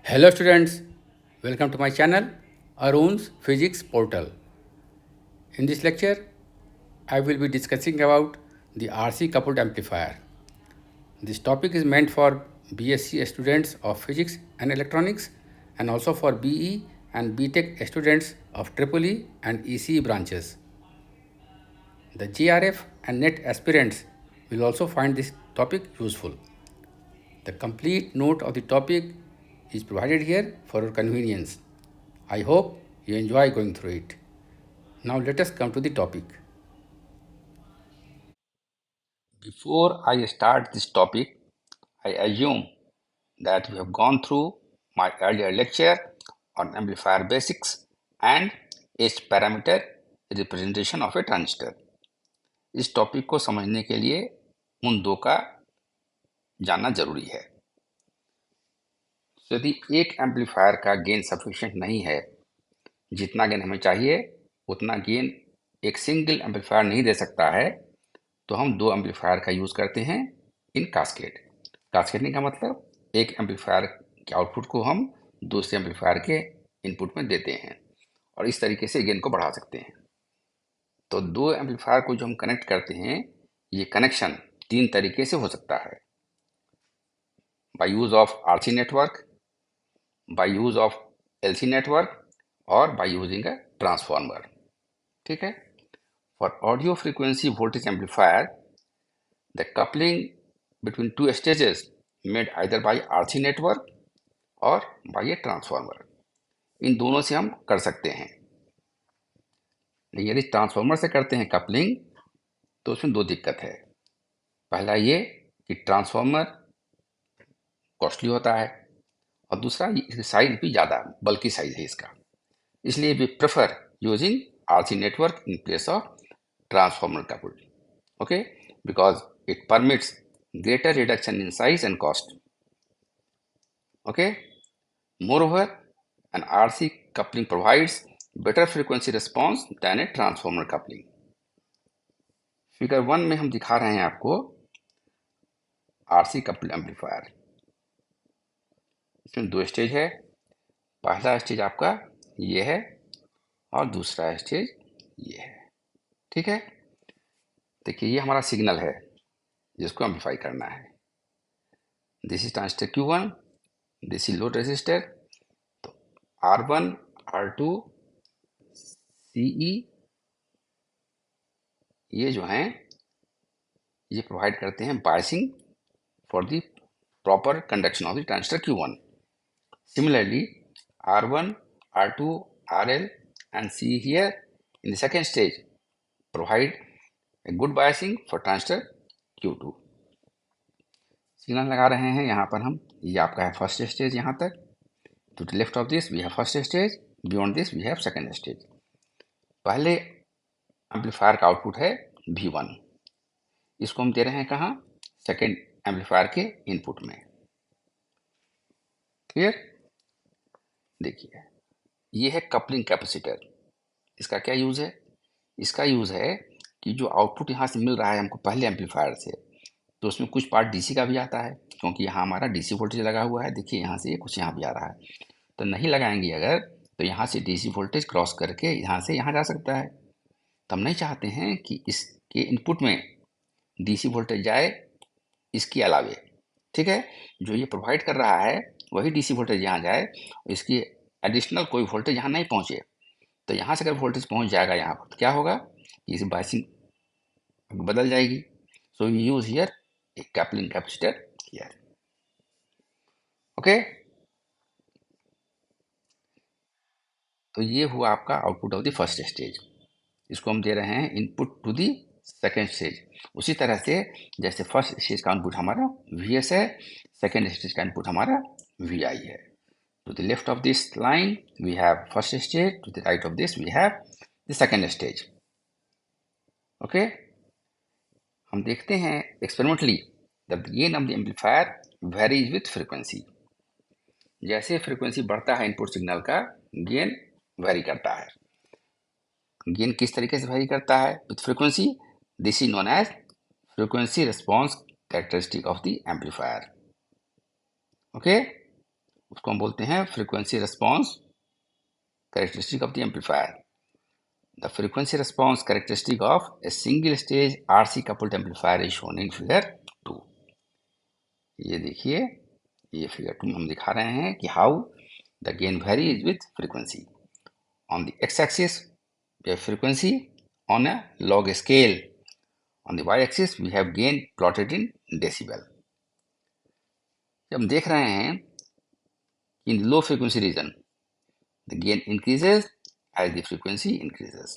Hello students, welcome to my channel Arun's Physics Portal. In this lecture, I will be discussing about the RC coupled amplifier. This topic is meant for BSc students of Physics and Electronics and also for BE and BTech students of EEE and ECE branches. The JRF and NET aspirants will also find this topic useful. The complete note of the topic is provided here for your convenience. I hope you enjoy going through it. Now let us come to the topic. Before I start this topic, I assume that you have gone through my earlier lecture on amplifier basics and H parameter representation of a transistor. इस topic को समझने के लिए उन दो का जानना जरूरी है. यदि एक एम्पलीफायर का गेन सफिशिएंट नहीं है, जितना गेन हमें चाहिए उतना गेन एक सिंगल एम्पलीफायर नहीं दे सकता है, तो हम दो एम्पलीफायर का यूज करते हैं इन कास्केड. कास्केडिंग का मतलब एक एम्पलीफायर के आउटपुट को हम दूसरे एम्पलीफायर के इनपुट में देते हैं और इस तरीके से गेन को बढ़ा सकते हैं. तो दो एम्पलीफायर को जो हम कनेक्ट करते हैं, ये कनेक्शन तीन तरीके से हो सकता है: by use of RC network, by use of LC network और बाय यूजिंग अ ट्रांसफार्मर. ठीक है. For audio frequency voltage amplifier, the coupling between two stages made either by RC network और by a transformer. इन दोनों से हम कर सकते हैं. लेकिन यदि ट्रांसफार्मर से करते हैं कपलिंग, तो उसमें दो दिक्कत है. पहला ये कि ट्रांसफार्मर कॉस्टली होता है और दूसरा इसकी साइज भी ज़्यादा बल्कि साइज है इसका. इसलिए we prefer using RC network in place of transformer coupled. Okay, because it permits greater reduction in size and cost. Okay. Moreover, an RC coupling provides better frequency response than a transformer coupling. Figure 1 में हम दिखा रहे हैं आपको RC coupled amplifier. इसमें दो stage है. पहला स्टेज आपका ये है और दूसरा स्टेज ये है. ठीक है. देखिए, ये हमारा सिग्नल है जिसको एम्पलीफाई करना है. This is transistor Q1, this is load resistor. तो R1, R2, CE ये जो हैं, ये प्रोवाइड करते हैं biasing for the proper conduction of the transistor Q1. Similarly, R1, R2, RL and C here in the second stage provide a good biasing for transistor Q2. Signal लगा रहे हैं यहाँ पर हम. ये आपका है फर्स्ट स्टेज. यहाँ तक to the left of this we have first stage, beyond this we have second stage. पहले एम्पलीफायर का आउटपुट है V1. इसको हम दे रहे हैं कहाँ? सेकेंड एम्पलीफायर के इनपुट में. क्लियर? देखिए, ये है कपलिंग कैपेसिटर. इसका क्या यूज है? इसका यूज है कि जो आउटपुट यहाँ से मिल रहा है हमको पहले एम्पलीफायर से, तो उसमें कुछ पार्ट डीसी का भी आता है, क्योंकि यहाँ हमारा डीसी वोल्टेज लगा हुआ है. देखिए, यहाँ से कुछ यहाँ भी आ रहा है. तो नहीं लगाएंगे अगर, तो यहाँ से डीसी वोल्टेज क्रॉस करके यहाँ से यहाँ जा सकता है. तो हम नहीं चाहते हैं कि इसके इनपुट में डीसी वोल्टेज जाए इसके अलावे. ठीक है. जो ये प्रोवाइड कर रहा है वही डीसी वोल्टेज यहाँ जाए, इसकी एडिशनल कोई वोल्टेज यहाँ नहीं पहुँचे. तो यहाँ से अगर वोल्टेज पहुँच जाएगा यहाँ पर, तो क्या होगा? इस बायसिंग बदल जाएगी. So we use here a coupling capacitor here. Okay. तो ये हुआ आपका output of the first stage. इसको हम दे रहे हैं input to the second stage. उसी तरह से जैसे फर्स्ट स्टेज का इनपुट हमारा Vs है, सेकेंड स्टेज का इनपुट हमारा Vi है. To the left of this line we have first stage, to the right of this we have the second stage. Okay. हम देखते हैं experimentally that the gain of the amplifier varies with frequency. जैसे frequency बढ़ता है input signal का, gain vary करता है. Gain किस तरीके से वेरी करता है? With frequency. This is known as frequency response characteristic of the amplifier. Okay. उसको हम बोलते हैं frequency response characteristic of the amplifier. The frequency response characteristic of a single stage RC coupled amplifier is shown in figure 2। ये देखिए, ये figure 2 में हम दिखा रहे हैं कि how the gain varies with frequency. On the X axis we have frequency on a log scale. On the y-axis we have gain plotted in decibel. जब हम देख रहे हैं in low frequency region the gain increases as the frequency increases.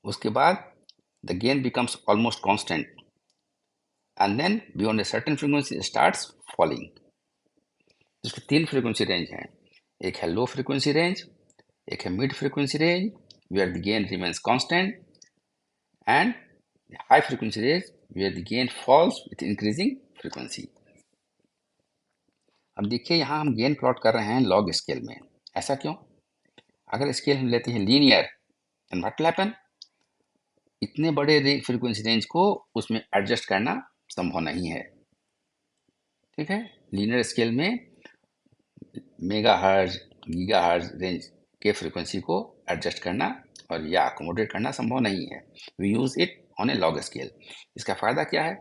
उसके बाद the gain becomes almost constant and then beyond a certain frequency it starts falling. इसके तीन frequency range हैं, एक है low frequency range, एक है mid frequency range where the gain remains constant and the high frequency range where the gain falls with increasing frequency. अब देखिए यहाँ हम गेन प्लॉट कर रहे हैं लॉग स्केल में। ऐसा क्यों? अगर स्केल हम लेते हैं linear, then what will happen? इतने बड़े फ्रीक्वेंसी रेंज को उसमें एडजस्ट करना संभव नहीं है। ठीक है, लीनियर स्केल में megahertz, gigahertz range के फ्रीक्वेंसी को एडजस्ट करना और या अकोमोडेट करना संभव नहीं है। We use it on a log scale. इसका फायदा क्या है?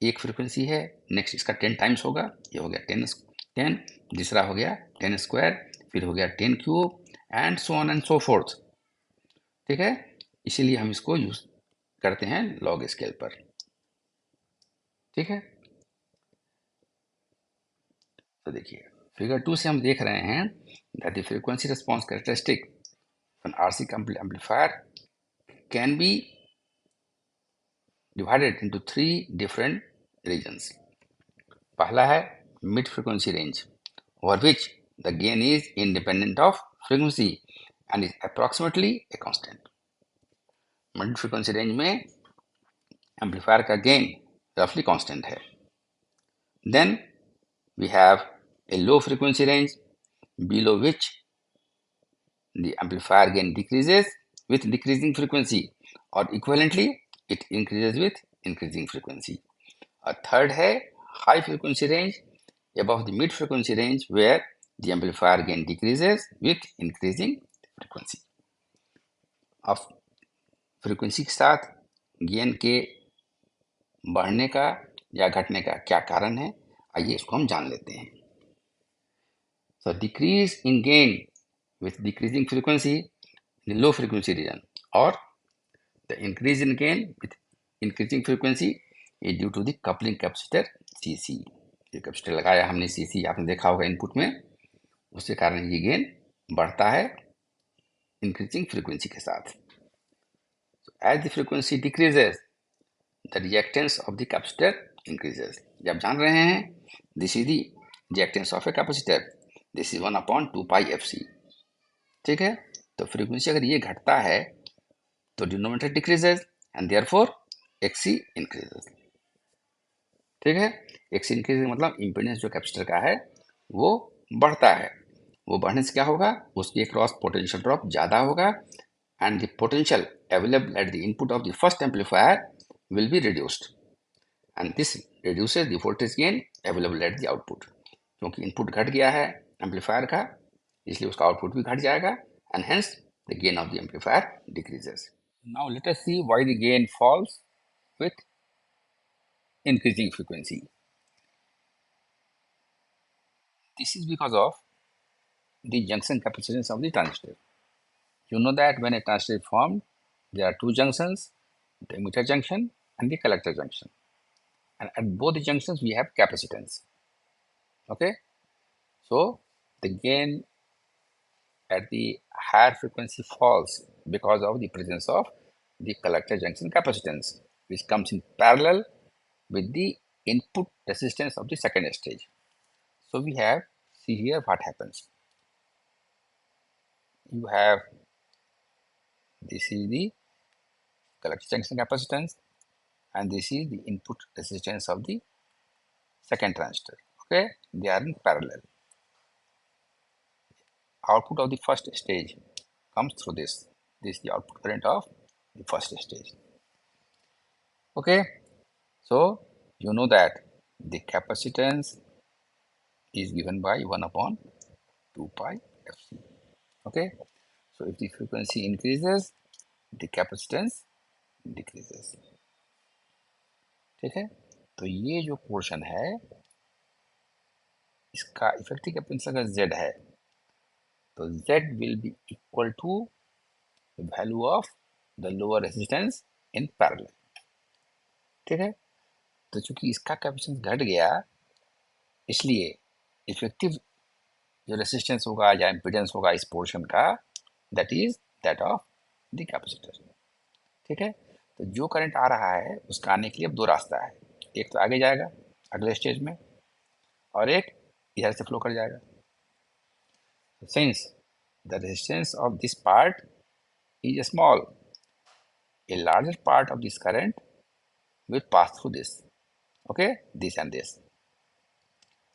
एक फ्रीक्वेंसी है, नेक्स्ट इसका 10 टाइम्स होगा, ये हो गया 10, दूसरा हो गया 10 स्क्वायर, फिर हो गया 10 cube and so on and so fourth. ठीक है, इसीलिए हम इसको यूज करते हैं लॉग स्केल पर। ठीक है, तो देखिए फिगर 2 से हम देख रहे हैं that the frequency response characteristic on RC amplifier can be divided into 3 different regions. पहला है mid frequency range over which the gain is independent of frequency and is approximately a constant. Mid frequency range में amplifier का gain roughly constant है। Then we have a low frequency range below which the amplifier gain decreases with decreasing frequency or equivalently it increases with increasing frequency. A third है high frequency range above the mid frequency range where the amplifier gain decreases with increasing frequency. अब frequency के साथ gain के बढ़ने का या घटने का क्या कारण है, आइए इसको हम जान लेते हैं। So decrease in gain with decreasing frequency in the low frequency region or the increase in gain with increasing frequency is due to the coupling capacitor CC. ये कैपेसिटर लगाया हमने CC, आपने देखा होगा इनपुट में, उसके कारण ये गेन बढ़ता है इंक्रीजिंग फ्रीक्वेंसी के साथ। As the frequency decreases the reactance of the capacitor increases. जब जान रहे हैं this is the reactance of a capacitor, this is 1/2πfc। ठीक है, तो फ्रीक्वेंसी अगर ये घटता है तो denominator decreases and therefore XC increases. ठीक है, XC इंक्रीज मतलब इम्पीडेंस जो कैपेसिटर का है वो बढ़ता है। वो बढ़ने से क्या होगा, उसके क्रॉस पोटेंशियल ड्रॉप ज़्यादा होगा and the potential available at the input of the first amplifier will be reduced and this reduces the voltage gain available at the output. क्योंकि इनपुट घट गया है एम्पलीफायर का, इसलिए उसका आउटपुट भी घट जाएगा and hence the gain of the amplifier decreases. Now let us see why the gain falls with increasing frequency. This is because of the junction capacitance of the transistor. You know that when a transistor is formed, there are two junctions, the emitter junction and the collector junction. And at both the junctions, we have capacitance. Okay, so the gain at the higher frequency falls because of the presence of the collector junction capacitance, which comes in parallel with the input resistance of the second stage. So we have, see here what happens. You have, this is the collector junction capacitance and this is the input resistance of the second transistor. Okay, they are in parallel. Output of the first stage comes through this. This is the output current of the first stage. Okay, so you know that the capacitance is given by 1 upon 2 pi fc. Okay, so if the frequency increases, the capacitance decreases. ठीक है, तो ये जो portion है इसका effective capacitance अगर Z है तो Z will be equal to the value of the lower resistance in parallel. ठीक है, तो चूंकि इसका कैपेसिटेंस घट गया इसलिए इफेक्टिव जो रेसिस्टेंस होगा या इम्पीडेंस होगा इस पोर्शन का that is that of the capacitor. ठीक है, तो जो करंट आ रहा है उसका आने के लिए अब दो रास्ता है, एक तो आगे जाएगा अगले स्टेज में और एक इधर से फ्लो कर जाएगा. Since the resistance of this part is small, a larger part of this current will pass through this, okay, this and this,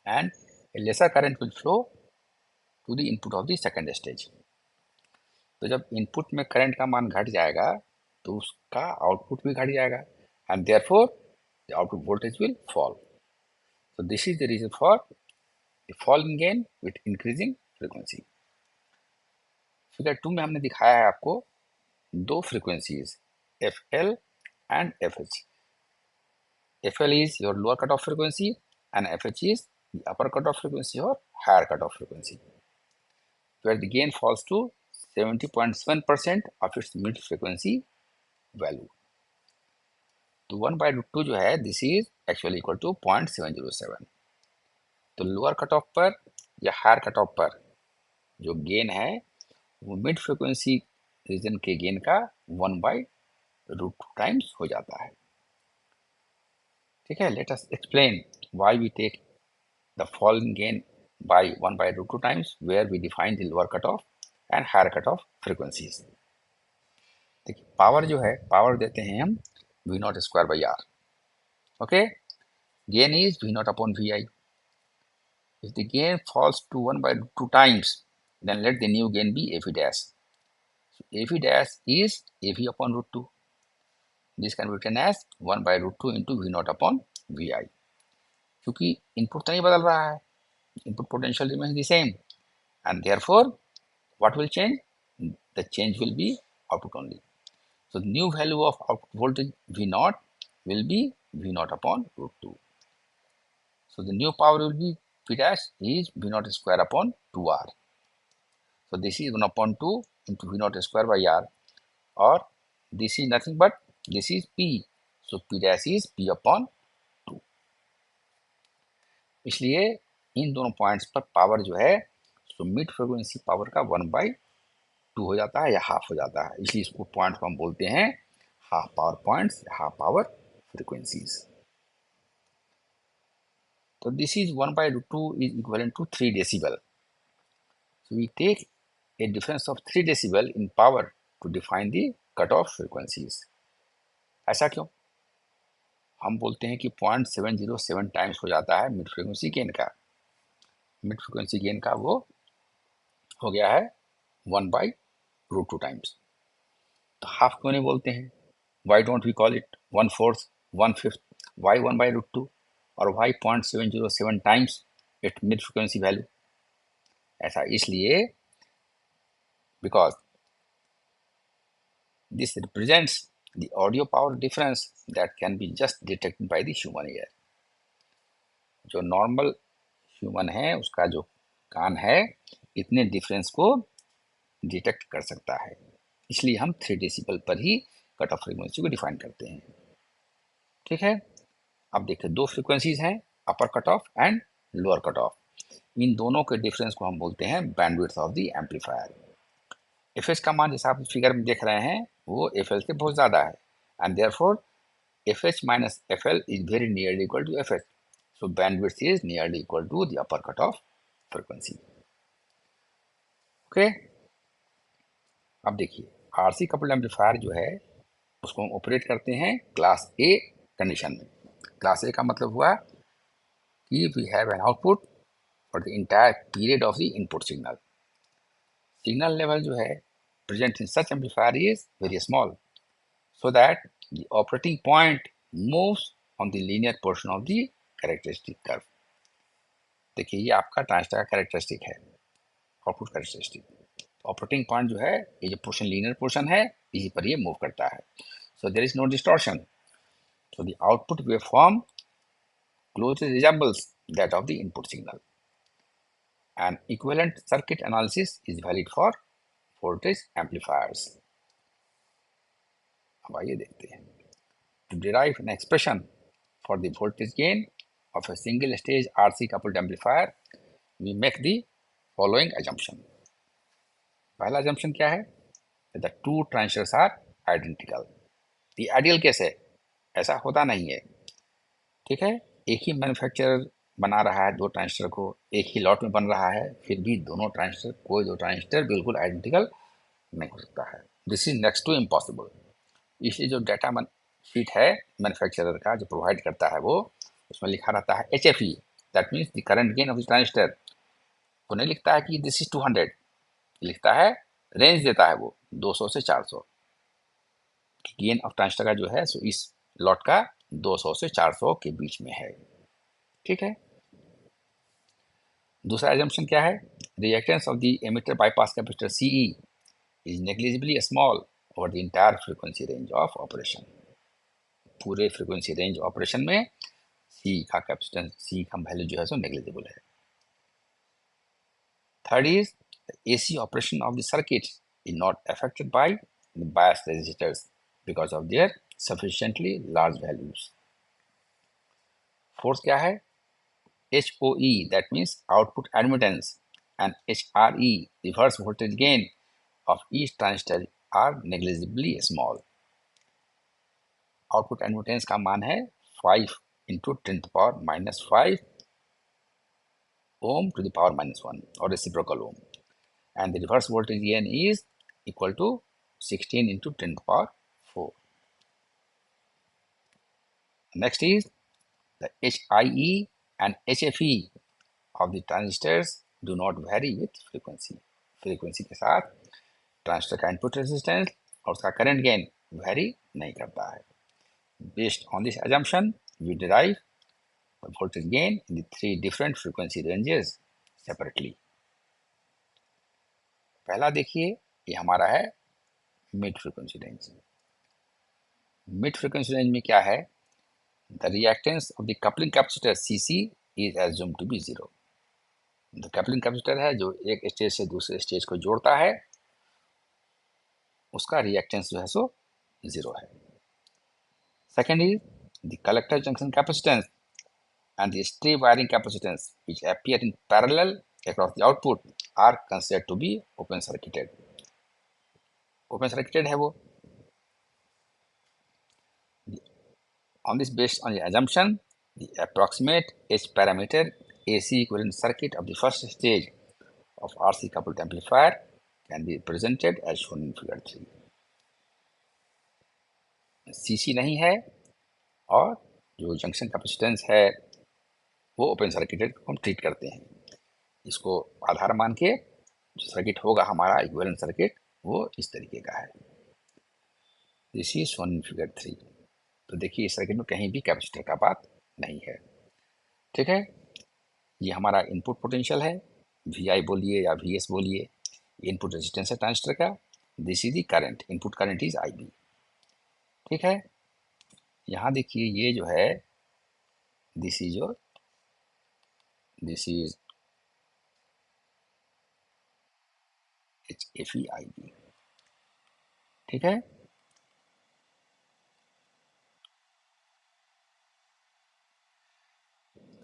and a lesser current will flow to the input of the second stage. तो जब input में current का मान घट जाएगा तो उसका output भी घट जाएगा and therefore the output voltage will fall. So this is the reason for the fall in gain with increasing frequency. Figure 2 में हमने दिखाया है आपको दो frequencies FL and FH. FL is your lower cutoff frequency and FH is the upper cutoff frequency or higher cutoff frequency, where the gain falls to 70.7% of its mid frequency value. तो 1/√2 जो है this is actually equal to 0.707. तो lower cut of पर या higher cut off पर जो gain है वो मिड फ्रीक्वेंसी रीजन के गेन का 1/√2 टाइम्स हो जाता है. ठीक है, let us explain why we take the following gain by 1/√2 times where we define the lower cutoff and higher cutoff frequencies. देखिए पावर जो है पावर देते हैं हम V0 square by R. Okay, gain is V0 upon Vi. If the gain falls to 1/2 times, then let the new gain be AV dash. So AV dash is AV upon √2. This can be written as 1/√2 into V0 upon Vi. क्योंकि input तो नहीं बदल रहा है, input potential remains the same, and therefore what will change? The change will be output only. So the new value of output voltage V0 will be V0 upon √2. So the new power will be P dash is V0 square upon 2R. So this is 1 upon 2 into V0 square by R, or this is nothing but this is P. So P dash is P upon 2. इसलिए इन दोनों points पर power जो है तो mid frequency power का 1/2 हो जाता है या हाफ हो जाता है, इसलिए इसको पॉइंट को हम बोलते हैं half power points, half power frequencies. तो this is 1/2 is equivalent to 3 decibel. So we take a difference of 3 decibel in power to define the cutoff frequencies. ऐसा क्यों? हम बोलते हैं कि 0.707 टाइम्स हो जाता है मिड फ्रीक्वेंसी गेन का. मिड फ्रीक्वेंसी गेन का वो हो गया है 1/√2 टाइम्स. तो हाफ क्यों नहीं बोलते हैं? Why don't we call it 1/4, 1/5? Why 1/√2 और why 0.707 times its mid frequency value? ऐसा इसलिए because this represents the audio power difference that can be just detected by the human ear. जो नॉर्मल ह्यूमन है उसका जो कान है इतने डिफरेंस को डिटेक्ट कर सकता है, इसलिए हम 3 डेसिबल पर ही कट ऑफ फ्रीक्वेंसी को डिफाइन करते हैं. ठीक है, अब देखिए दो फ्रीक्वेंसीज हैं upper cut off and lower cut off. इन दोनों के डिफरेंस को हम बोलते हैं bandwidth of the amplifier. F H का मान जैसा आप फिगर में देख रहे हैं वो एफएल से बहुत ज़्यादा है and therefore FH minus FL is very nearly equal to FH. So bandwidth is nearly equal to the upper cut off frequency. Okay, अब देखिए आरसी कपल्ड एम्पलीफायर जो है उसको हम ऑपरेट करते हैं क्लास ए कंडीशन में. क्लास ए का मतलब हुआ कि we have an output for the entire period of the input signal. Signal level जो है present in such amplifier is very small, so that the operating point moves on the linear portion of the characteristic curve. देखिए ये आपका transistor का characteristic है, output characteristic. Operating point जो है, ये जो पोर्शन लीनियर पोर्शन है, इसी पर ये मूव करता है। So there is no distortion, so the output waveform closely resembles that of the input signal. An equivalent circuit analysis is valid for voltage amplifiers. अब आइए देखते हैं। To derive an expression for the voltage gain of a single stage RC coupled amplifier, we make the following assumption. पहला assumption क्या है? That the two transistors are identical. The ideal case है, ऐसा होता नहीं है, ठीक है। एक ही मैन्युफैक्चरर बना रहा है दो ट्रांजिस्टर को, एक ही लॉट में बन रहा है, फिर भी दोनों ट्रांजिस्टर, कोई दो ट्रांजिस्टर बिल्कुल आइडेंटिकल नहीं हो सकता है। This is next to impossible. इसलिए जो डाटा शीट है मैन्युफैक्चरर का जो प्रोवाइड करता है, वो उसमें लिखा रहता है HFE, that means the current gain of the transistor. वो नहीं लिखता है कि दिस इज 200, लिखता है रेंज देता है वो 200 से 400 गेन ऑफ ट्रांजिस्टर का जो है, सो इस लॉट का 200 से 400 के बीच में है, ठीक है। दूसरा एजम्पशन क्या है? Reactance of the emitter bypass capacitor CE is negligibly small over the entire frequency range of operation. पूरे फ्रीक्वेंसी रेंज ऑपरेशन में C का कैपेसिटेंस, C का वैल्यू जो है सो नेग्लिजिबल है। Third is AC operation of the circuit is not affected by the bias resistors because of their sufficiently large values. Fourth क्या है? HOE, that means output admittance, and HRE, reverse voltage gain of each transistor are negligibly small. Output admittance का मान है 5 into 10 to the power minus 5 ohm to the power minus 1 or reciprocal ohm, and the reverse voltage gain is equal to 16 into 10 to the power 4. Next is the HIE and HFE of the transistors do not vary with frequency. Frequency के साथ transistor का input resistance और उसका current gain very नहीं करता है। Based on this assumption, we derive the voltage gain in the three different frequency ranges separately. पहला देखिए, ये हमारा है mid frequency range. Mid frequency range में क्या है? The reactance of the coupling capacitor CC is assumed to be 0। The coupling capacitor है जो एक स्टेज से दूसरे स्टेज को जोड़ता है, उसका रिएक्टेंस जो है सो 0 है। Second is the collector junction capacitance and the stray wiring capacitance which appear in parallel across the output are considered to be open circuited. Open circuited है वो। On this, based on the assumption, the approximate H parameter AC equivalent circuit of the first stage of RC coupled amplifier can be represented as shown in figure 3. CC नहीं है और जो junction capacitance है वो open circuited हम treat करते हैं। इसको आधार मान के जो सर्किट होगा हमारा इक्विवेलेंट सर्किट, वो इस तरीके का है। This is shown in figure 3। तो देखिए इस सर्किट में कहीं भी कैपेसिटर का बात नहीं है, ठीक है। ये हमारा इनपुट पोटेंशियल है, VI बोलिए या VS बोलिए, इनपुट रेजिस्टेंस है ट्रांजिस्टर का। This is the current, input current is IB, ठीक है। यहाँ देखिए ये जो है, दिस इज HFE IB, ठीक है।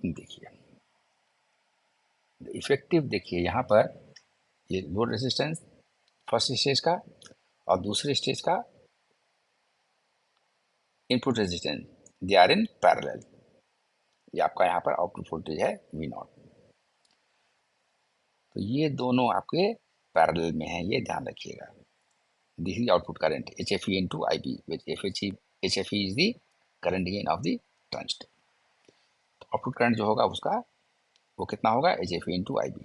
देखिए इफेक्टिव, देखिए यहाँ पर ये लोड रेजिस्टेंस फर्स्ट स्टेज का और दूसरे स्टेज का input resistance, they are in parallel. ये आपका यहाँ पर आउटपुट वोल्टेज है V0, तो ये दोनों आपके पैरेलल में है, ये ध्यान रखिएगा। This is output current HFE into IB, which HFE is the current gain of the transistor। तो आउटपुट करंट जो होगा उसका वो कितना होगा? HFE into IB।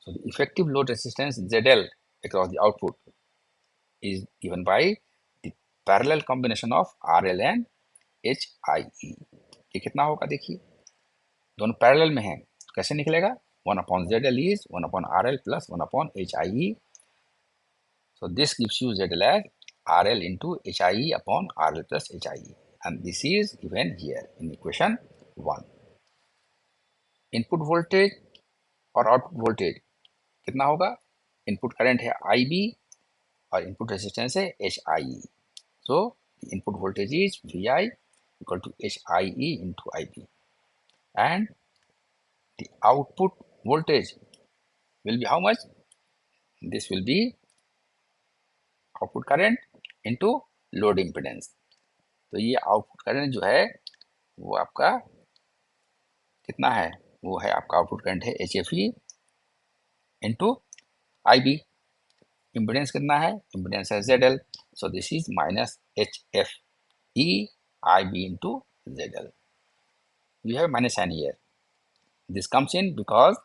So the effective load resistance ZL across the output is given by the parallel combination of RL and HIE। ये कितना होगा? देखिए दोनों पैरेलल में हैं, कैसे निकलेगा? 1/ZL is 1/RL plus 1/HIE. So this gives you ZL as RL into HIE upon RL plus HIE, and this is given here in equation 1. Input voltage और आउटपुट वोल्टेज कितना होगा? इनपुट करंट है IB और input resistance है HIE. So the input voltage is VI equal to HIE into IB, and the output voltage will be how much? This will be output current into load impedance. तो ये output current जो है वो आपका कितना है? वो है आपका आउटपुट करंट है HFE इंटू IB. इम्पिडेंस कितना है? इम्पिडेंस है ZL. So this is minus HFE IB into ZL. You have minus sign here. This comes in because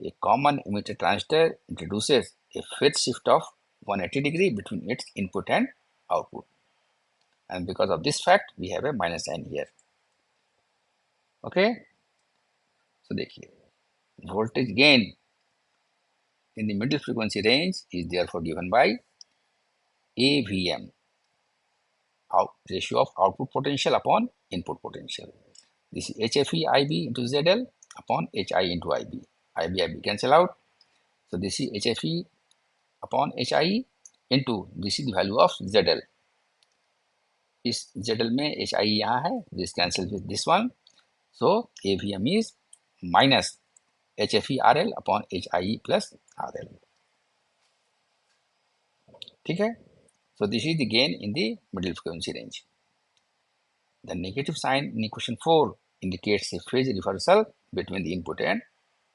a common emitter transistor introduces a phase shift of 180 degree between its input and output, and because of this fact we have a minus sign here. Okay, so देखिए voltage gain in the middle frequency range is therefore given by AVM, ratio of output potential upon input potential. This is HFE IB into ZL upon HI into IB. IB cancel out. So this is HFE upon HI into, this is the value of ZL. इस ZL में HI यहाँ है, this cancels with this one. So AVM is minus HFE RL upon HIE plus RL. ठीक है? So this is the gain in the middle frequency range. The negative sign in equation 4 indicates a phase reversal between the input and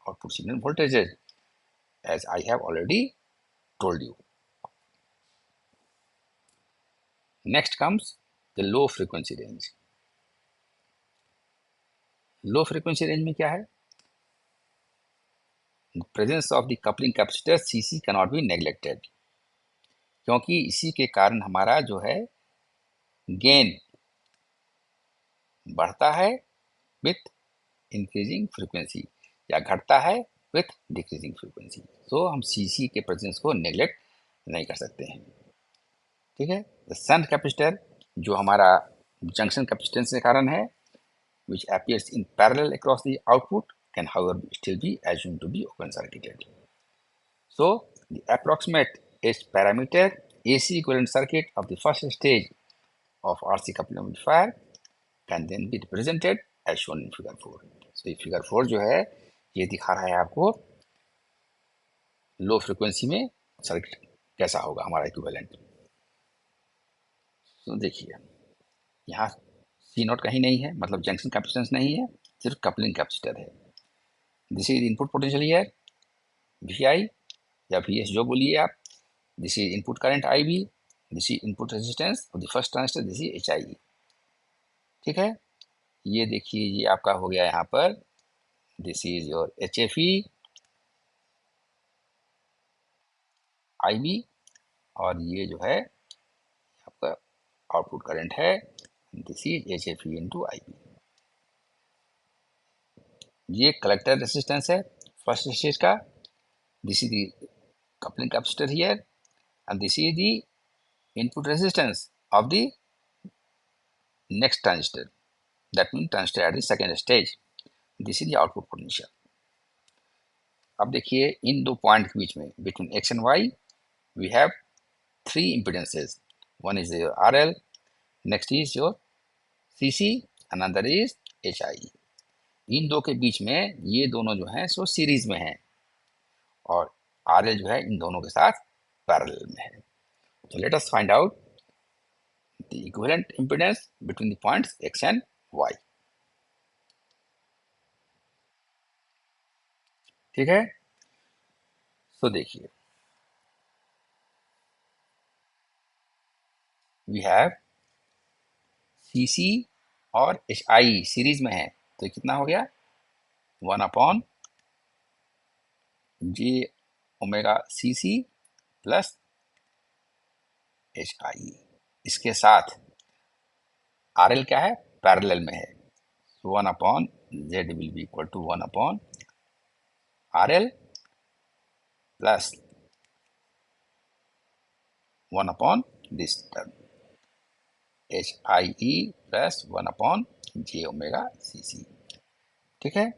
output signal voltages, as I have already told you. Next comes the low frequency range. Low frequency range में क्या है? The presence of the coupling capacitor CC cannot be neglected, क्योंकि इसी के कारण हमारा जो है गेन बढ़ता है विथ इंक्रीजिंग फ्रीक्वेंसी या घटता है विथ डिक्रीजिंग फ्रीक्वेंसी. तो हम CC के प्रेजेंस को नेग्लेक्ट नहीं कर सकते हैं. ठीक है? द शंट कैपेसिटर जो हमारा जंक्शन कैपेसिटेंस के कारण है, which appears in parallel across the output, can however still be assumed to be open circuited. So the approximate H parameter AC equivalent circuit of the first stage of RC coupling amplifier can then be represented as shown in figure 4. So ये figure 4 जो है ये दिखा रहा है आपको low frequency में circuit कैसा होगा हमारा इक्विवेलेंट. तो देखिए यहाँ C0 कहीं नहीं है, मतलब जंक्शन कैपेसिटेंस नहीं है, सिर्फ कपलिंग कैपेसिटर है. This is input potential here VI या VS जो बोलिए आप. This is input current IB. This is input resistance of the first transistor. This is HIE. ठीक है? ये देखिए ये आपका हो गया यहाँ पर. This is your HFE IB और ये जो है आपका आउटपुट करंट है. This is HFE into IB. ये कलेक्टर रेसिस्टेंस है फर्स्ट स्टेज का. This is the coupling capacitor here and this is the input resistance of the next transistor. That means transistor at the second stage. This is the output potential. अब देखिए इन दो point के बीच में between X and Y we have three impedances. One is your RL, next is your CC, another is HIE. इन दो के बीच में ये दोनों जो हैं सो सीरीज में हैं और RL जो है इन दोनों के साथ पैरेलल में है. So let us find out the equivalent impedance between the points X and Y. ठीक है? तो देखिए we have CC और HI सीरीज में है तो कितना हो गया 1/j omega CC plus HI. इसके साथ RL क्या है पैरेलल में है. 1/Z will be equal to 1/j RL plus 1 upon this term HIE plus 1 upon j omega CC. ठीक है.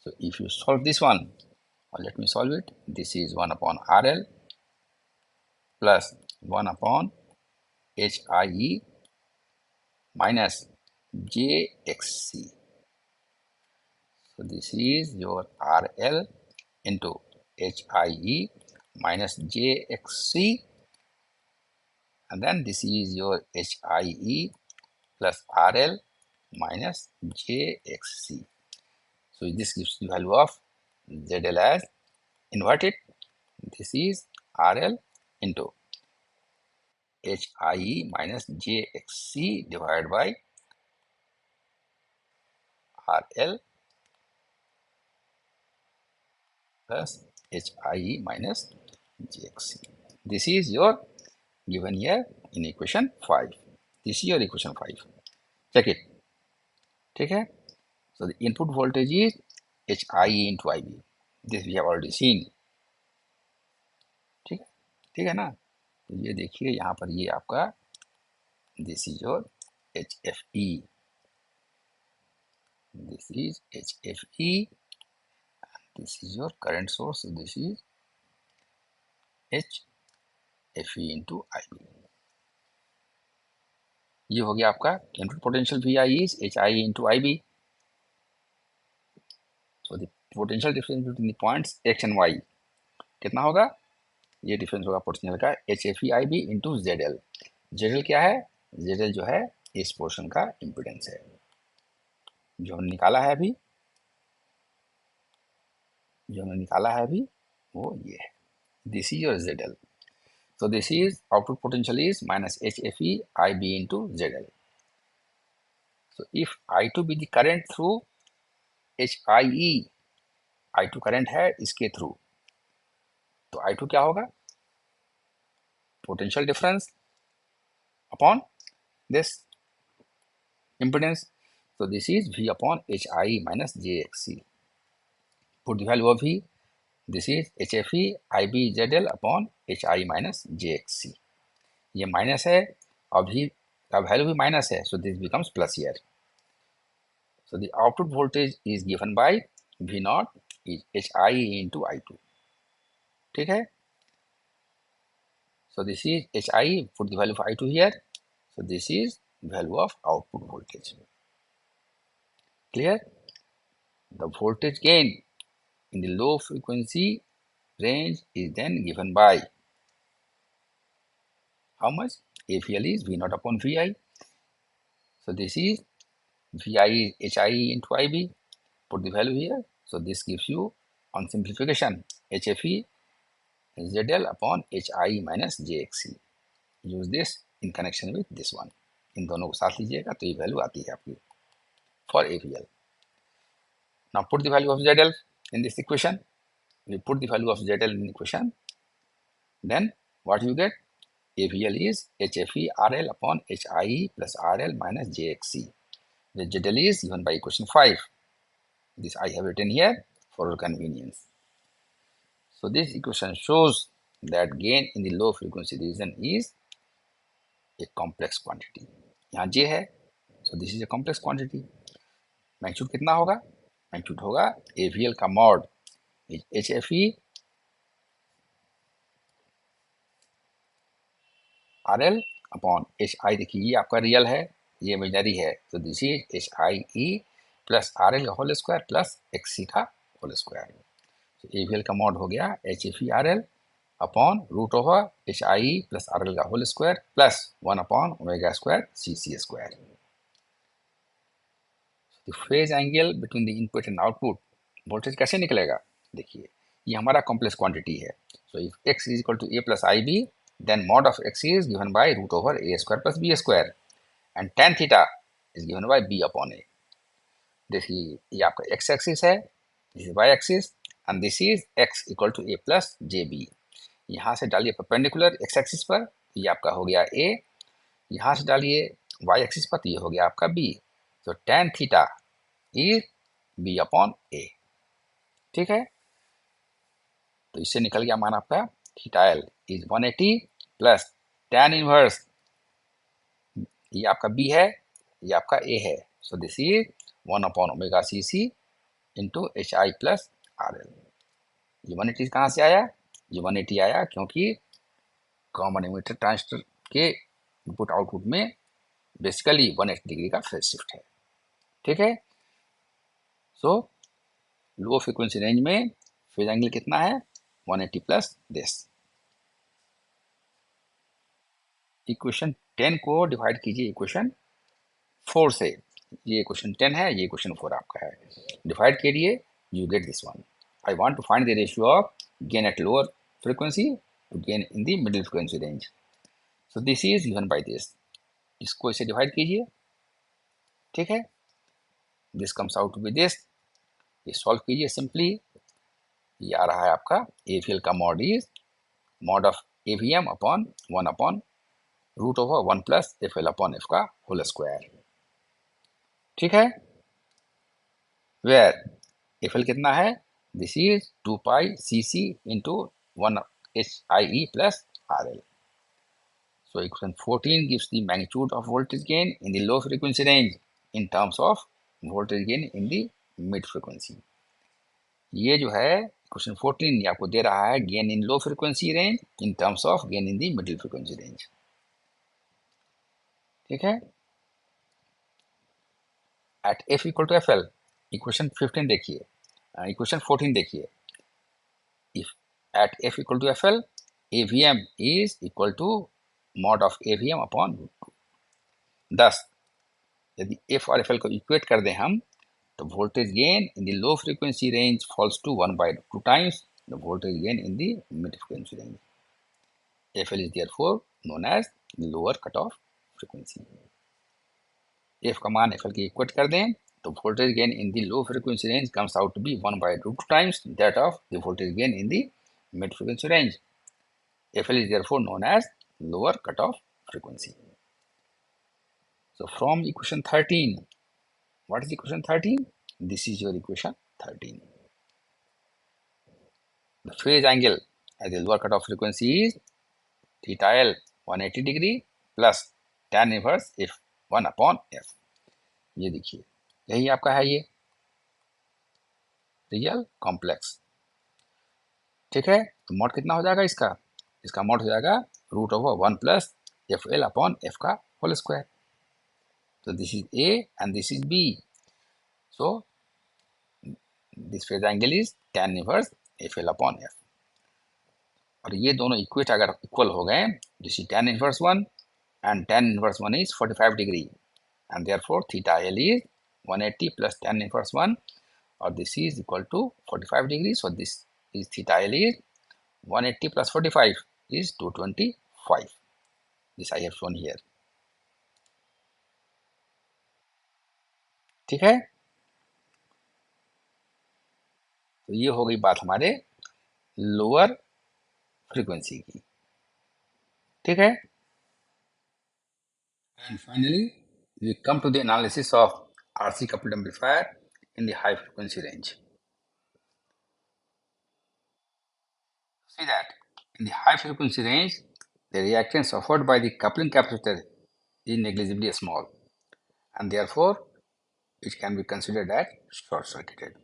So if you solve this one, or let me solve it. This is 1 upon RL plus 1 upon HIE minus JXC. So this is your RL into HIE minus JXC, and then this is your HIE plus RL minus JXC. So this gives the value of ZL as inverted. This is RL into HIE minus JXC divided by RL plus HIE minus JXC. This is your given here in equation 5. This is your equation 5. Check it. ठीक है. So the input voltage is HIE into IB. This we have already seen. ठीक है. ठीक है ना. तो ये देखिए यहाँ पर ये आपका this is your HFE. This is HFE. This is your current source. So this is HFE into IB. ये हो गया आपका input potential VI is HIE into IB. So the potential difference between the points X and Y कितना होगा? ये difference होगा potential का HFE IB into ZL. ZL क्या है? ZL जो है इस पोर्शन का इम्पीडेंस है जो हमने निकाला है अभी. वो ये है. This is your ZL. So this is output potential is minus HFE IB into ZL. So if I2 be the current through HIE, I2 current है इसके थ्रू, तो I2 क्या होगा? Potential difference upon this impedance. So this is V upon HIE minus JXC. Put the value of V. This is HFE IB ZL upon HIE minus JXC. ये minus है और V का value भी minus है, so this becomes plus here. So the output voltage is given by V naught is HIE into I2. ठीक है. So this is HIE, put the value of I2 here. So this is value of output voltage. Clear? The voltage gain in the low frequency range is then given by how much? AVL is V naught upon VI. So this is VI is HIE into IB. Put the value here. So this gives you on simplification HFE ZL upon HIE minus JXC. Use this in connection with this one. इन दोनों को साथ लीजिएगा तो ये value आती है आपकी for AVL. Now put the value of ZL in this equation. We put the value of ZL in the equation. Then what you get? AVL is HFE RL upon HIE plus RL minus JXC. The ZL is given by equation 5. This I have written here for your convenience. So this equation shows that gain in the low frequency region is a complex quantity. यहाँ J है, so this is a complex quantity. Magnitude कितना होगा? Magnitude होगा AVL का mod HFE RL upon HI. देखिए ये आपका real है, ये इमेजिनरी है, तो this is HIE plus RL का होल स्क्वायर प्लस XC का होल स्क्वायर. तो AVL का मॉड हो गया HFE RL upon root over HIE plus RL का whole square plus 1 upon omega square CC square. The phase angle between the input and output voltage कैसे निकलेगा? देखिए ये हमारा कॉम्प्लेक्स क्वांटिटी है. So if x is equal to a plus IB, then mod of x is given by root over a square plus b square and tan theta is given by b upon a. देखिए ये आपका x axis है, this is y axis and this is x equal to a plus jb. यहाँ से डालिए perpendicular x axis पर, ये आपका हो गया a. यहाँ से डालिए y एक्सिस पर, तो ये हो गया आपका b. तो tan theta is b upon a. ठीक है. तो इससे निकल गया मान आपका theta L is 180 plus tan inverse, ये आपका बी है, ये आपका ए है, सो this is 1/ωCC into H I plus R L. ये 180 कहाँ से आया? ये 180 आया क्योंकि कॉमन एमिटर ट्रांजिस्टर के इनपुट आउटपुट में बेसिकली 180 डिग्री का फेज शिफ्ट है। ठीक है, सो लो फ्रीक्वेंसी रेंज में फेज एंगल कितना है? 180 प्लस दिस। इक्वेशन 10 को डिवाइड कीजिए इक्वेशन 4 से। ये इक्वेशन 10 है, ये इक्वेशन 4 आपका है। डिवाइड करिए, you get this one. I want to find the ratio of gain at lower frequency to gain in the middle frequency range. So this is given by this. इसको इसे divide कीजिए। ठीक है, this comes out to be this. ये solve कीजिए simply. ये आ रहा है आपका एफीएल का mod is mod of AVM upon 1 upon root over 1 plus F L upon F का होल स्क्वायर। ठीक है, वेयर एफ एल कितना है? This is 2 pi C C into 1 H I E plus R L. So equation 14 gives the magnitude of voltage gain in the low frequency range in terms of voltage gain in the mid frequency। ये जो है question 14 ये आपको दे रहा है gain in low frequency range in terms of gain in the middle frequency range. ठीक है, at F equal to F L, equation 15 देखिए, इक्वेशन 14 देखिए। If at F equal to F L, AVM is equal to mod of AVM upon root two. Thus यदि F और F L को equate कर दें हम, तो voltage gain in the low frequency range falls to 1/2 times the voltage gain in the mid frequency range. FL is therefore known as lower cutoff frequency। F का मान FL की equate कर दें तो voltage gain in the low frequency range comes out to be 1/2 times that of the voltage gain in the mid frequency range। FL is therefore known as lower cutoff frequency। So from equation 13, what is equation 13? This is your equation 13। The phase angle at the lower cutoff frequency is theta L 180 degree plus tan inverse f 1 upon f। ये देखिए, यही आपका है ये real complex. ठीक है, तो mod कितना हो जाएगा इसका? इसका मॉड हो जाएगा root over 1 plus F L upon F का होल स्क्वायर। तो this is A and this is B, so this phase angle is tan inverse F L upon F. और ये दोनों इक्वेट अगर इक्वल हो गए, this is tan inverse 1 and tan inverse 1 is 45 degree, and therefore theta L is 180 plus tan inverse 1, or this is equal to 45 degrees. So this is theta L is 180 plus 45 is 225। This I have shown here। ठीक है, तो ये हो गई बात हमारे lower frequency की। ठीक है, and finally we come to the analysis of RC coupled amplifier in the high frequency range। See that in the high frequency range, the reactance offered by the coupling capacitor is negligibly small, and therefore it can be considered as short-circuited।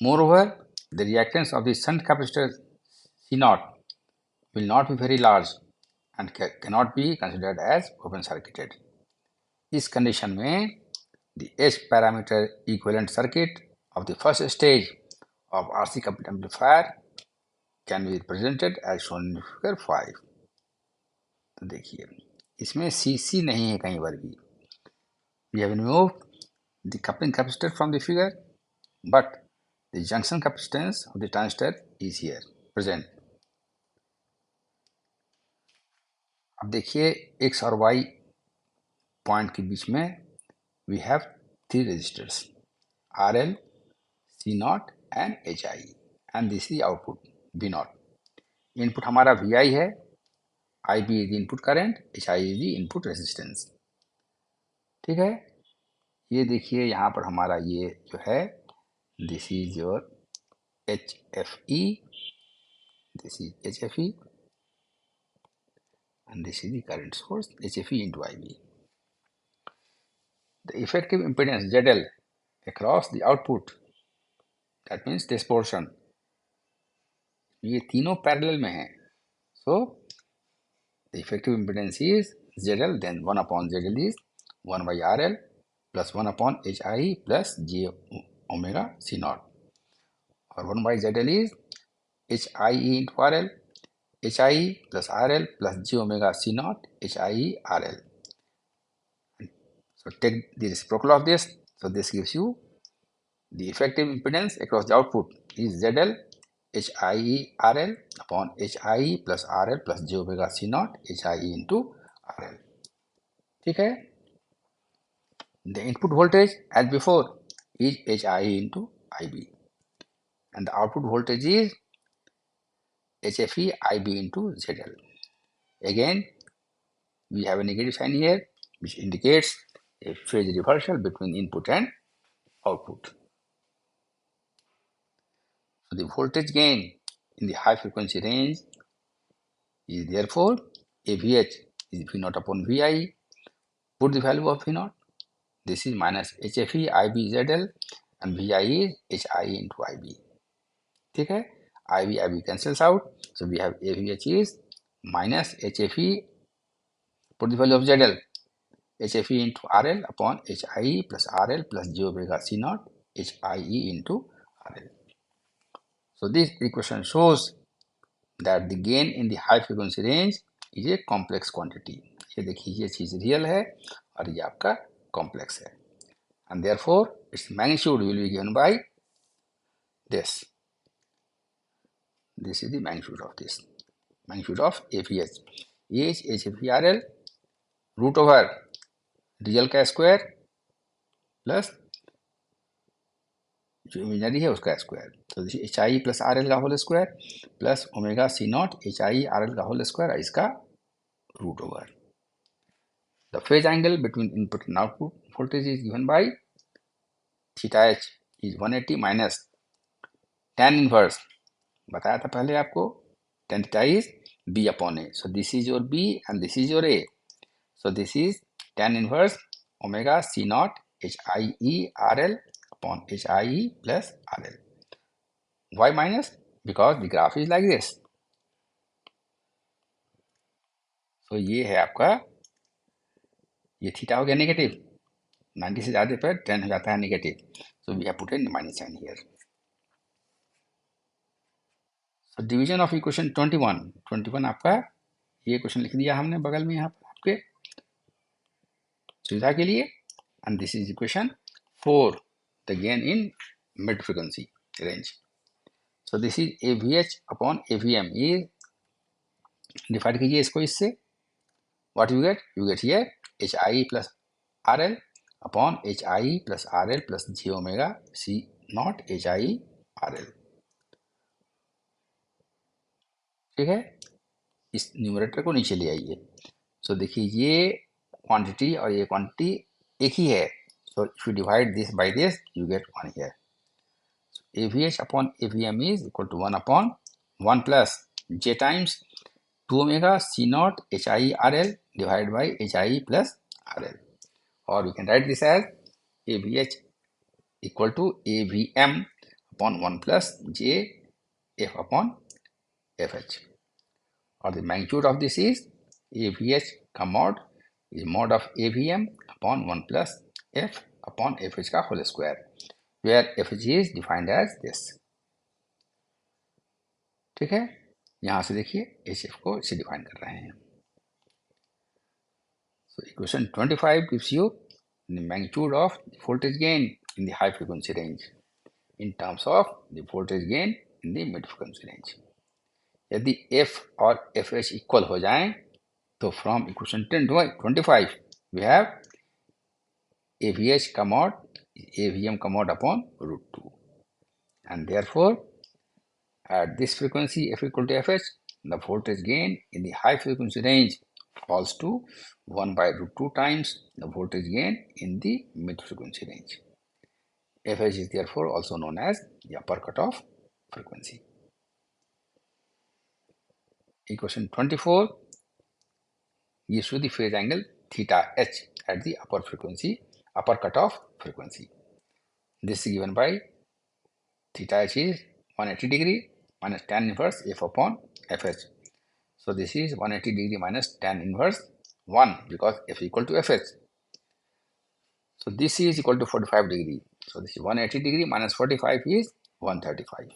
Moreover, the reactance of the shunt capacitor C0 will not be very large and cannot be considered as open-circuited। इस condition में the H parameter equivalent circuit of the first stage of RC coupled amplifier can be represented as shown in figure 5। तो देखिए, इसमें CC नहीं है कहीं पर भी। We have removed the coupling capacitor from the figure, but the junction capacitance of the transistor is here present। अब देखिए X और Y पॉइंट के बीच में we have 3 resistors RL, C0 and HI, and this is output V0। Input हमारा VI है, IB is the input current, HI is the input resistance। ठीक है, ये देखिए यहाँ पर हमारा ये जो है this is your HFE, this is HFE, and this is the current source HFE into IB. The effective impedance ZL across the output, that means this portion, ये तीनों पैरेलल में है, so the effective impedance is ZL, then 1 upon ZL is 1 by RL plus 1 upon HI plus J omega C naught, or 1 by ZL is HIE into RL, HIE plus RL plus J omega C naught HIE RL. So take the reciprocal of this, so this gives you the effective impedance across the output is ZL HIE RL upon HIE plus RL plus J omega C naught HIE into RL. ठीक है? The input voltage as before is HIE into IB, and the output voltage is HFE IB into ZL. Again, we have a negative sign here, which indicates a phase reversal between input and output. So the voltage gain in the high frequency range is therefore AVH is V naught upon VI. Put the value of V naught. This is minus HFE IB ZL, and VI is HI into IB. ठीक है? IB cancels out, so we have AVH is minus HFE. Put the value of ZL, HFE into RL upon HIE plus RL plus J omega C naught HIE into RL. So this equation shows that the gain in the high frequency range is a complex quantity. ये देखिए ये चीज real है और ये आपका complex है, and therefore its magnitude will be given by this. This is the magnitude of this. Magnitude of AVH is HFERL root over real का स्क्वायर प्लस जो इमेजनरी है उसका स्क्वायर, तो H I plus R L का whole square plus omega C naught H I R L का whole square, इसका root over. The phase angle between input and output voltage is given by theta H is 180 minus tan inverse, बताया था पहले आपको, tan theta is b upon a, so this is your b and this is your a, so this is tan inverse omega c naught HIE RL upon HIE plus RL. Why minus? Because the graph is like this. So ये है आपका, ये theta हो गया negative, 90 से ज़्यादा पर tan हो जाता है negative, so we have put a minus sign here. So division of equation 21 आपका ये क्वेश्चन लिख दिया हमने बगल में यहाँ पर आपके सुविधा के लिए, and this is equation 4, the gain in mid frequency range. So this is AVH upon AVM is divide कीजिए इसको इससे, what you get here HIE plus RL upon HIE plus RL plus J omega C naught HIE RL. ठीक है, इस numerator को नीचे ले आइए. सो देखिए ये क्वांटिटी और ये क्वांटिटी एक ही है, so if you divide this by this you get 1 here. So AVH upon AVM is equal to 1 upon 1 plus J times 2 omega C naught HIE RL divided by HIE plus RL, or we can write this as AVH equal to AVM upon 1 plus J F upon FH, or the magnitude of this is AVH का mod is mod of AVM upon 1 plus F upon FH का whole square, where FH is defined as this. ठीक है, यहाँ से देखिए HF को इसे define कर रहे हैं. So equation 25 gives you the magnitude of the voltage gain in the high frequency range in terms of the voltage gain in the mid frequency range. यदि F और FH इक्वल हो जाएं तो from equation 25 we have AVH का mod AVM का mod upon √2, and therefore at this frequency F equal to FH, the voltage gain in the high frequency range falls to 1 by √2 times the voltage gain in the mid frequency range. FH is therefore also known as the upper cutoff frequency. Equation 24 gives you the phase angle theta h at the upper frequency, upper cutoff frequency. This is given by theta h is 180 degree minus tan inverse f upon fh. So this is 180 degree minus tan inverse 1 because f equal to fh. So this is equal to 45 degree. So this is 180 degree minus 45 is 135.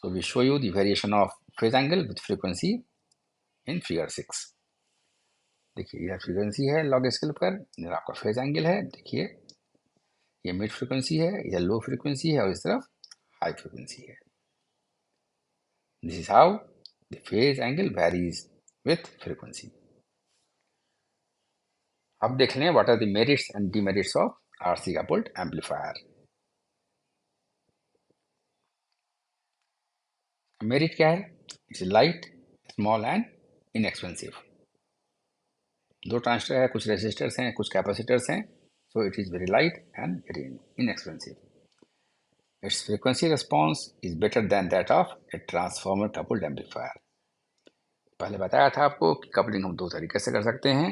So we show you the variation of phase angle with frequency in figure 6. देखिए यह frequency है log scale पर, इधर आपका phase angle है, देखिए ये mid frequency है, इधर लो फ्रीक्वेंसी है और इस तरफ हाई फ्रीक्वेंसी है. This is how the phase angle varies with frequency. अब देख लें what are the merits and demerits of RC coupled amplifier. Merit क्या है? It's light, small and inexpensive. दो ट्रांजिस्टर है, कुछ रेजिस्टर्स हैं, कुछ कैपेसिटर्स हैं, so it is very light and very inexpensive. Its frequency response is better than that of a transformer coupled amplifier. पहले बताया था आपको कि कपलिंग हम दो तरीके से कर सकते हैं,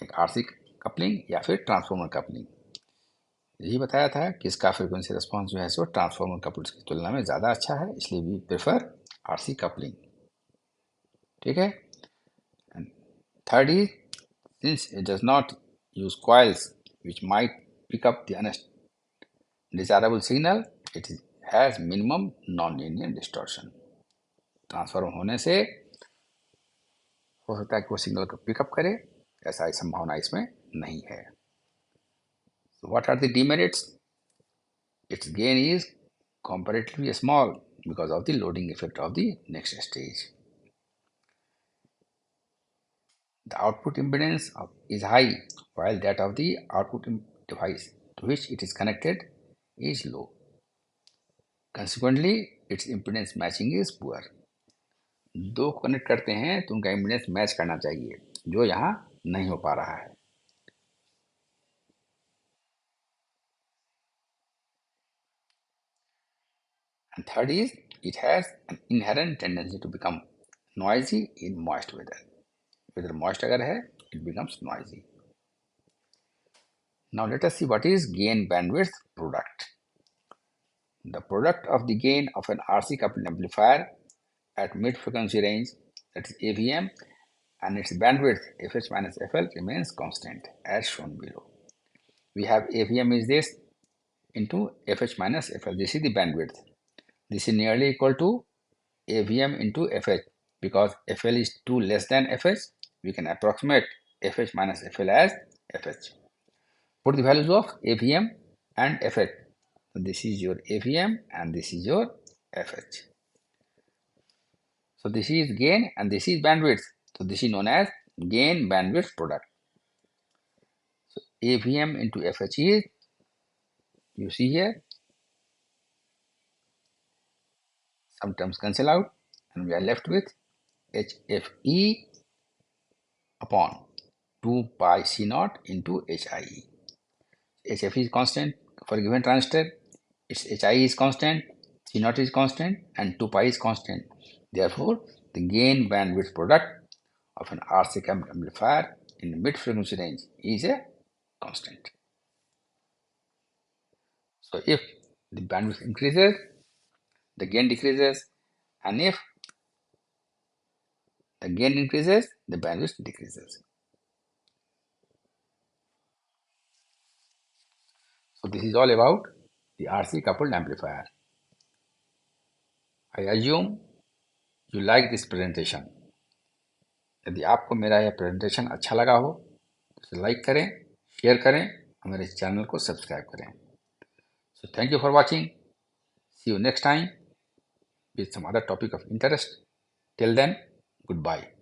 एक आरसी कपलिंग या फिर ट्रांसफॉर्मर कपलिंग. यही बताया था कि इसका फ्रीक्वेंसी रिस्पॉन्स जो है सो ट्रांसफॉर्मर कपल्स की तुलना में ज़्यादा अच्छा है, इसलिए वी प्रेफर आरसी कपलिंग. ठीक है. Third is since it does not use coils which might pick up the undesirable signal, it has minimum non-linear distortion. Transform होने से हो सकता है कि वो सिग्नल को पिकअप करे, ऐसा संभावना इसमें नहीं है. So what are the demerits? Its gain is comparatively small because of the loading effect of the next stage. The output impedance is high while that of the output device to which it is connected is low. Consequently, its impedance matching is poor. दो को connect करते हैं तो उनका impedance match करना चाहिए, जो यहाँ नहीं हो पा रहा है. And third is it has an inherent tendency to become noisy in moist weather. Weather moist अगर है, it becomes noisy. Now let us see what is gain bandwidth product. The product of the gain of an RC coupled amplifier at mid frequency range, that is AVM, and its bandwidth fH minus FL remains constant as shown below. We have AVM is this into fH minus FL. This is the bandwidth. This is nearly equal to AVM into fH. Because FL is 2 less than fH, we can approximate fH minus FL as fH. Put the values of AVM and fH. So this is your AVM and this is your fH. So this is gain and this is bandwidth. So this is known as gain bandwidth product. So AVM into fH is, you see here, some terms cancel out and we are left with HFE upon 2 pi C naught into HIE. HFE is constant for a given transistor, its HIE is constant, C naught is constant and 2 pi is constant. Therefore, the gain bandwidth product of an RC amplifier in the mid frequency range is a constant. So if the bandwidth increases, the gain decreases, and if the gain increases, the bandwidth decreases. So this is all about the RC coupled amplifier. I assume you like this presentation. यदि आपको मेरा यह presentation अच्छा लगा हो तो इसे like करें, शेयर करें और मेरे चैनल को सब्सक्राइब करें. So thank you for watching. See you next time with some other topic of interest. Till then, goodbye.